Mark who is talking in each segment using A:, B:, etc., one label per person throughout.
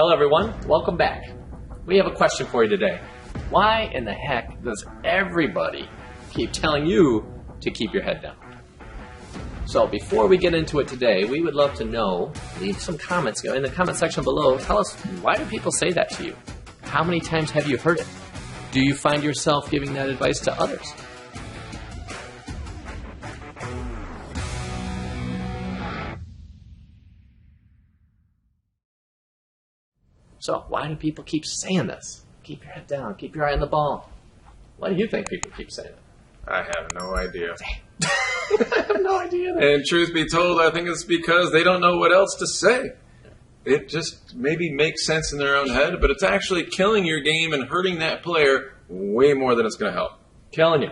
A: Hello everyone, welcome back. We have a question for you today. Why in the heck does everybody keep telling you to keep your head down? So before we get into it today, we would love to know, leave some comments in the comment section below. Tell us, why do people say that to you? How many times have you heard it? Do you find yourself giving that advice to others? So why do people keep saying this? Keep your head down, keep your eye on the ball. Why do you think people keep saying it?
B: I have no idea.
A: I have no idea.
B: And truth be told, I think it's because they don't know what else to say. It just maybe makes sense in their own head, but it's actually killing your game and hurting that player way more than it's going to help.
A: Killing you.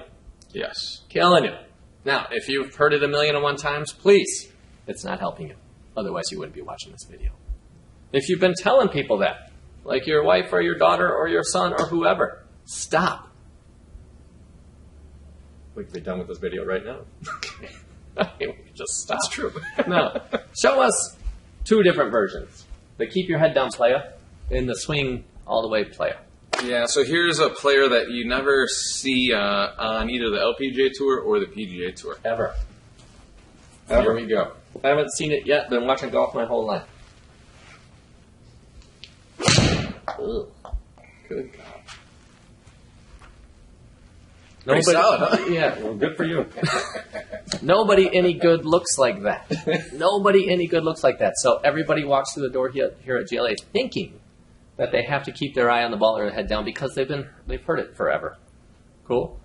B: Yes.
A: Killing you. Now, if you've heard it 1,000,001 times, please, it's not helping you. Otherwise, you wouldn't be watching this video. If you've been telling people that, like your wife or your daughter or your son or whoever, stop. We could be done with this video right now. We could just stop.
B: That's true.
A: No. Show us two different versions. The keep your head down player and the swing all the way player.
B: Yeah, so here's a player that you never see on either the LPGA Tour or the PGA Tour.
A: Ever.
B: Ever.
A: Here we go. I haven't seen it yet. Been watching golf my whole life. Ugh. Good God.
B: Pretty solid, huh?
A: Yeah, well, good for you. Nobody any good looks like that. Nobody any good looks like that. So everybody walks through the door here at GLA thinking that they have to keep their eye on the ball or their head down because they've heard it forever. Cool?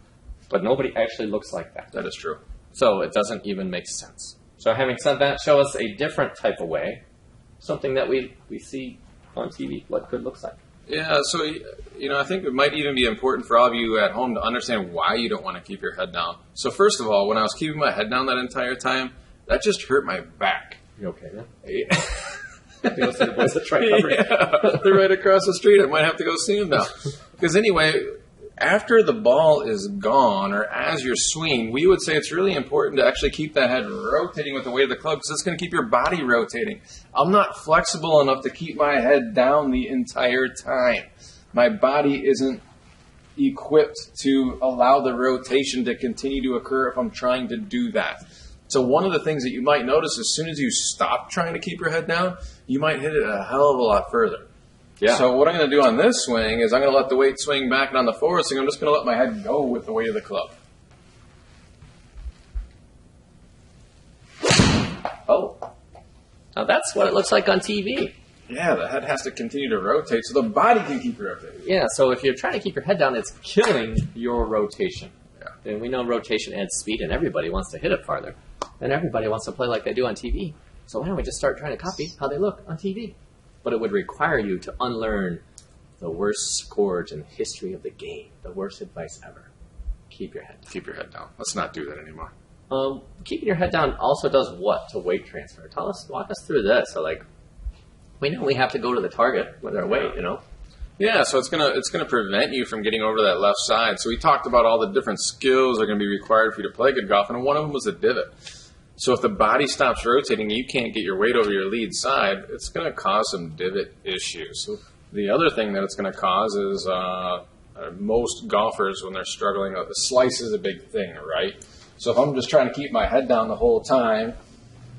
A: But nobody actually looks like that.
B: That is true.
A: So it doesn't even make sense. So having said that, show us a different type of way, something that we see on TV, what good looks like.
B: Yeah, so, I think it might even be important for all of you at home to understand why you don't want to keep your head down. So first of all, when I was keeping my head down that entire time, that just hurt my back.
A: You okay, man? Yeah. You see the boys at Tri Cover?
B: Yeah, they're right across the street. I might have to go see them now. Because anyway, after the ball is gone or as you're swinging, we would say it's really important to actually keep that head rotating with the weight of the club because it's going to keep your body rotating. I'm not flexible enough to keep my head down the entire time. My body isn't equipped to allow the rotation to continue to occur if I'm trying to do that. So one of the things that you might notice as soon as you stop trying to keep your head down, you might hit it a hell of a lot further. Yeah. So what I'm going to do on this swing is I'm going to let the weight swing back, and on the forward swing, I'm just going to let my head go with the weight of the club.
A: Oh. Now that's what it looks like on TV.
B: Yeah, the head has to continue to rotate so the body can keep rotating.
A: Yeah, so if you're trying to keep your head down, it's killing your rotation.
B: Yeah.
A: And we know rotation adds speed, and everybody wants to hit it farther. And everybody wants to play like they do on TV. So why don't we just start trying to copy how they look on TV? But it would require you to unlearn the worst scourge in the history of the game. The worst advice ever. Keep your head down.
B: Keep your head down. Let's not do that anymore.
A: Keeping your head down also does what to weight transfer? Walk us through this. So, we know we have to go to the target with our weight,
B: Yeah, so it's gonna prevent you from getting over that left side. So we talked about all the different skills that are going to be required for you to play good golf, and one of them was a divot. So if the body stops rotating and you can't get your weight over your lead side, it's going to cause some divot issues. The other thing that it's going to cause is most golfers, when they're struggling, the slice is a big thing, right? So if I'm just trying to keep my head down the whole time,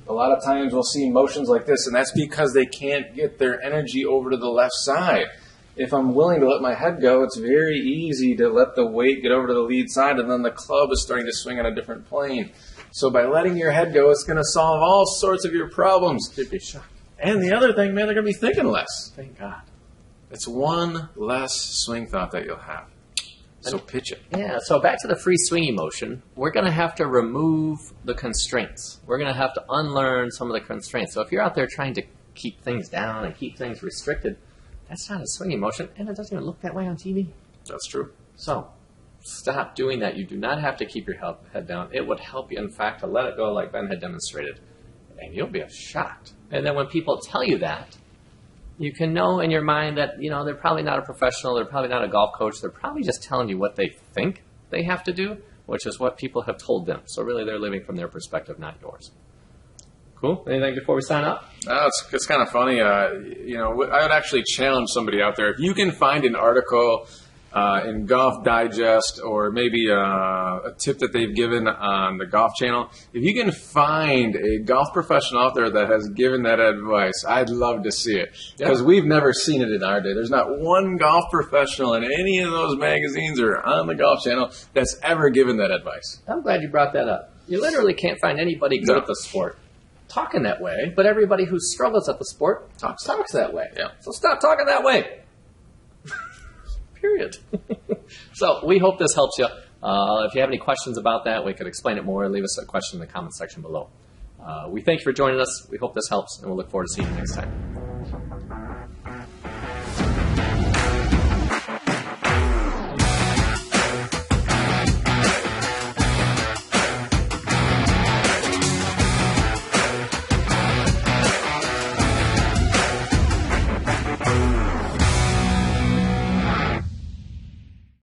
B: a lot of times we'll see motions like this, and that's because they can't get their energy over to the left side. If I'm willing to let my head go, it's very easy to let the weight get over to the lead side, and then the club is starting to swing on a different plane. So by letting your head go, it's going to solve all sorts of your problems.
A: You'd be shocked.
B: And the other thing, man, they're going to be thinking less.
A: Thank God.
B: It's one less swing thought that you'll have. So pitch it.
A: Yeah, so back to the free swinging motion, we're going to have to remove the constraints. We're going to have to unlearn some of the constraints. So if you're out there trying to keep things down and keep things restricted, that's not a swinging motion, and it doesn't even look that way on TV.
B: That's true.
A: So stop doing that. You do not have to keep your head down. It would help you, in fact, to let it go like Ben had demonstrated, and you'll be shocked. And then when people tell you that, you can know in your mind that, they're probably not a professional, they're probably not a golf coach, they're probably just telling you what they think they have to do, which is what people have told them. So really they're living from their perspective, not yours. Cool. Cool. Anything before we sign up?
B: It's kind of funny. I would actually challenge somebody out there. If you can find an article in Golf Digest or maybe a tip that they've given on the Golf Channel, if you can find a golf professional out there that has given that advice, I'd love to see it. Because we've never seen it in our day. There's not one golf professional in any of those magazines or on the Golf Channel that's ever given that advice.
A: I'm glad you brought that up. You literally can't find anybody good at the sport talking that way, but everybody who struggles at the sport talks that way.
B: Yeah.
A: So stop talking that way. Period. So we hope this helps you. If you have any questions about that, we could explain it more. Leave us a question in the comment section below. We thank you for joining us. We hope this helps, and we'll look forward to seeing you next time.